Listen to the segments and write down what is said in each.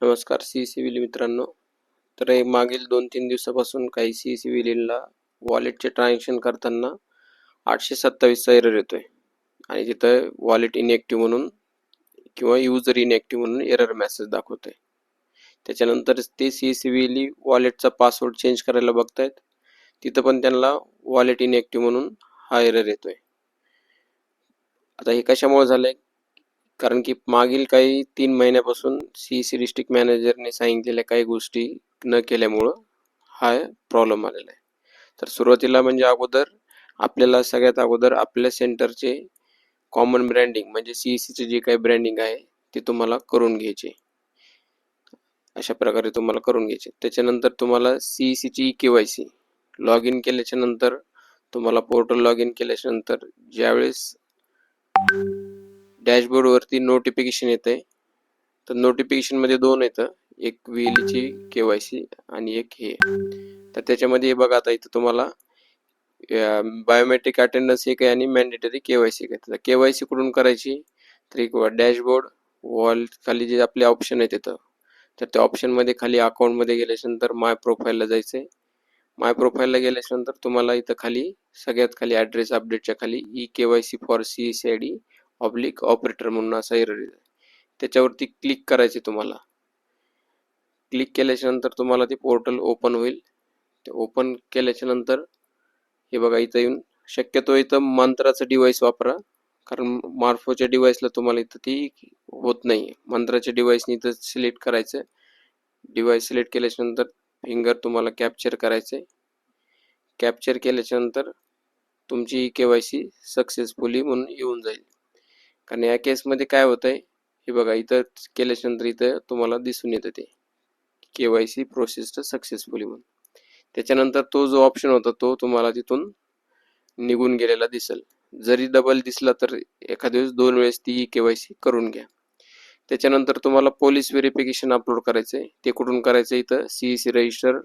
नमस्कार सी मित्रांनो. तर हे मागील 2-3 दिवसापासून काही सी-सी-व्हीलीला वॉलेटचे ट्रान्झॅक्शन करताना 827 चा एरर येतोय आणि तिथं वॉलेट इनएक्टिव्ह म्हणून किंवा युजर इनएक्टिव्ह म्हणून एरर मेसेज दाखवतोय. त्याच्यानंतर ते सी-सी-व्हीली वॉलेटचा पासवर्ड चेंज करायला बघतायत, तिथं पण त्यांना वॉलेट इनएक्टिव्ह म्हणून हा एरर येतोय. आता हे कशामुळे झालंय? कारण की मागील काही 3 महिन्यापासून सी डिस्ट्रिक्ट मॅनेजरने सांगितलेल्या काही गोष्टी न केल्यामुळं हा प्रॉब्लेम आलेला आहे. तर सुरुवातीला म्हणजे आपल्याला सगळ्यात अगोदर आपल्या सेंटरचे कॉमन ब्रँडिंग म्हणजे चे जे काही ब्रँडिंग आहे ते तुम्हाला करून घ्यायचे. अशा प्रकारे तुम्हाला करून घ्यायचे. त्याच्यानंतर तुम्हाला ची KYC लॉग इन केल्याच्या नंतर तुम्हाला पोर्टल लॉग इन केल्याच्या नंतर ज्यावेळेस डॅशबोर्ड वरती नोटिफिकेशन येते, तर नोटिफिकेशन मध्ये दोन येतं, एक व्हीलची KYC आणि एक हे. तर त्याच्यामध्ये बघा, आता इथं तुम्हाला बायोमेट्रिक अटेंडन्स एक आहे आणि मॅन्डेटरी KYC एक आहे. KYC कुठून करायची? तर एक डॅशबोर्ड वॉल खाली जे आपले ऑप्शन आहेत तिथं, तर त्या ऑप्शन मध्ये खाली अकाउंट मध्ये गेल्याच्या नंतर माय प्रोफाईलला जायचंय. माय प्रोफाईलला गेल्याच्या नंतर तुम्हाला इथं खाली सगळ्यात खाली ॲड्रेस अपडेटच्या खाली KYC फॉर CSID ऑपरेटर म्हणून असा एरर येईल. त्याच्यावरती क्लिक करायचे तुम्हाला. क्लिक केल्याच्या नंतर तुम्हाला ते पोर्टल ओपन होईल. ते ओपन केल्याच्या नंतर हे बघा, इथं येऊन शक्यतो इथं मंत्राचं डिव्हाइस वापरा, कारण मार्फोच्या डिव्हाइसला तुम्हाला इथं ती होत नाही. मंत्राच्या डिव्हाइसनी इथं सिलेक्ट करायचं. डिव्हाइस सिलेक्ट केल्याच्या नंतर फिंगर तुम्हाला कॅप्चर करायचे. कॅप्चर केल्याच्या नंतर तुमची KYC सक्सेसफुली म्हणून येऊन जाईल. कारण या केसमध्ये काय होतंय, हे बघा, इथं केल्याच्या नंतर इथं तुम्हाला दिसून येतं ते KYC प्रोसेस्ड सक्सेसफुली म्हणून. त्याच्यानंतर तो जो ऑप्शन होता तो तुम्हाला तिथून निघून गेलेला दिसेल. जरी डबल दिसला तर एखाद्या वेळेस 2 वेळेस ती KYC करून घ्या. त्याच्यानंतर तुम्हाला पोलीस व्हेरिफिकेशन अपलोड करायचंय. ते कुठून करायचं? इथं CEC रजिस्टर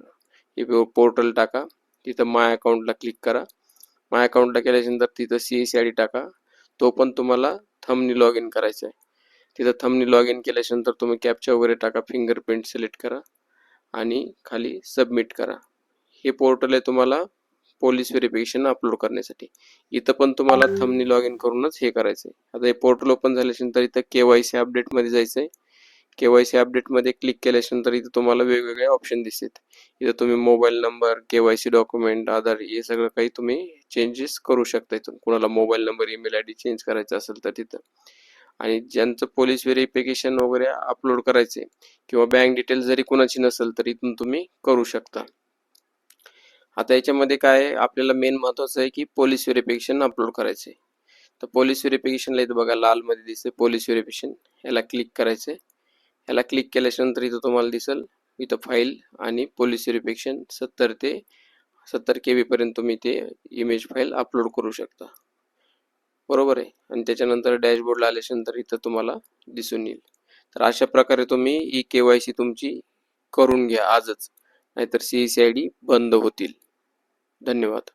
हे पोर्टल टाका, तिथं माय अकाउंटला क्लिक करा. माय अकाउंटला केल्यानंतर तिथं CSID टाका. तो पण तुम्हाला थंबनी लॉग इन करायचा आहे. तिथं थंबनी लॉग इन केल्यानंतर तुम्ही कॅप्चा वगैरे टाका, फिंगरप्रिंट सिलेक्ट करा आणि खाली सबमिट करा. हे पोर्टल आहे तुम्हाला पोलीस व्हेरिफिकेशन अपलोड करण्यासाठी. इथं पण तुम्हाला थंबनी लॉग इन करूनच हे करायचंय. आता हे पोर्टल ओपन झाल्यानंतर इथं KYC अपडेट मध्ये जायचंय. KYC अपडेट मध्ये क्लिक केल्यानंतर इथं तुम्हाला वेगवेगळे ऑप्शन दिसतील. इथं तुम्ही मोबाईल नंबर, KYC डॉक्युमेंट, आधार हे सगळं काही तुम्ही चेंजेस करू शकता. इथून कुणाला mobile number, email ID change करायचा असेल तर तिथं, आणि ज्यांचं पोलीस व्हेरिफिकेशन वगैरे अपलोड करायचे किंवा बँक डिटेल जरी कुणाची नसेल तर इथून तुम्ही करू शकता. आता याच्यामध्ये काय आहे, आपल्याला मेन महत्वाचं आहे की पोलीस व्हेरिफिकेशन अपलोड करायचे. तर पोलीस व्हेरिफिकेशनला इथं बघा लाल मध्ये दिसते पोलीस व्हेरिफिकेशन, याला क्लिक करायचंय. याला क्लिक केल्यानंतर इथं तुम्हाला दिसेल इथं फाईल आणि पोलीस व्हेरिफिकेशन 70 ते 70 KB पर्यंत तुम्ही ते इमेज फाईल अपलोड करू शकता. बरोबर आहे. आणि त्याच्यानंतर डॅशबोर्डला आल्यानंतर इथं तुम्हाला दिसून येईल. तर अशा प्रकारे तुम्ही KYC तुमची करून घ्या आजच, नाहीतर CSID बंद होतील. धन्यवाद.